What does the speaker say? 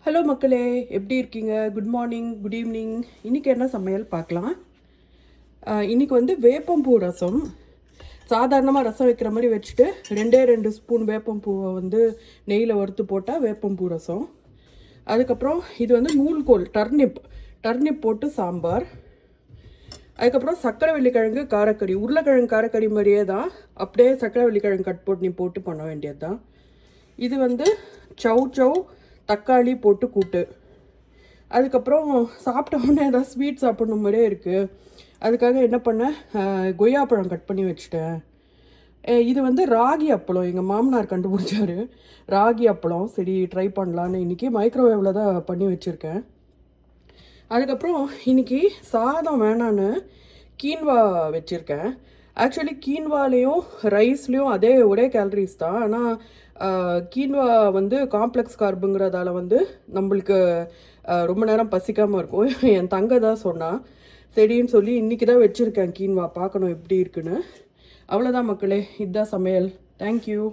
Hello மக்களே, எப்படி இருக்கீங்க? Good morning, good evening. இன்றைக்கி என்ன சமையல் பார்க்கலாம். இன்றைக்கி வந்து வேப்பம்பூ ரசம். சாதாரணமாக ரசம் வைக்கிற மாதிரி வச்சுட்டு 2 ஸ்பூன் வேப்பம்பூவை வந்து நெய்யில் வறுத்து போட்டால் வேப்பம்பூ ரசம். அதுக்கப்புறம் இது வந்து நூல்கோல் டர்னிப் போட்டு சாம்பார். அதுக்கப்புறம் சக்கரை வெள்ளிக்கிழங்கு காரக்கறி, உருளைக்கிழங்கு காரக்கறி மாதிரியே தான், அப்படியே சக்கரை வெள்ளிக்கிழங்கு கட் போட்டு பண்ண வேண்டியது தான். இது வந்து சவ் தக்காளி போட்டு கூட்டு. அதுக்கப்புறம் சாப்பிட்ட உடனே ஏதாவது ஸ்வீட் சாப்பிட்ணும் மாதிரியே இருக்குது. அதுக்காக என்ன பண்ணேன், கொய்யாப்பழம் கட் பண்ணி வச்சுட்டேன். இது வந்து ராகி அப்பளம் எங்கள் மாமனார் கண்டுபிடிச்சாரு. ராகி அப்பளம் சரி ட்ரை பண்ணலான்னு இன்றைக்கி மைக்ரோவேவில் தான் பண்ணி வச்சுருக்கேன். அதுக்கப்புறம் இன்றைக்கி சாதம் வேணான்னு கீன்வா வச்சுருக்கேன். ஆக்சுவலி கீன்வாலேயும் ரைஸ்லேயும் ஒரே கேலரிஸ் தான். ஆனால் கீன்வா வந்து காம்ப்ளெக்ஸ் கார்புங்கிறதால வந்து நம்மளுக்கு ரொம்ப நேரம் பசிக்காமல் இருக்கும். என் தங்கை தான் சொன்னான். சரின்னு சொல்லி இன்றைக்கி தான் வச்சுருக்கேன் கீன்வா. பார்க்கணும் எப்படி இருக்குன்னு. அவ்வளோதான் மக்களே, இதுதான் சமையல். தேங்க்யூ.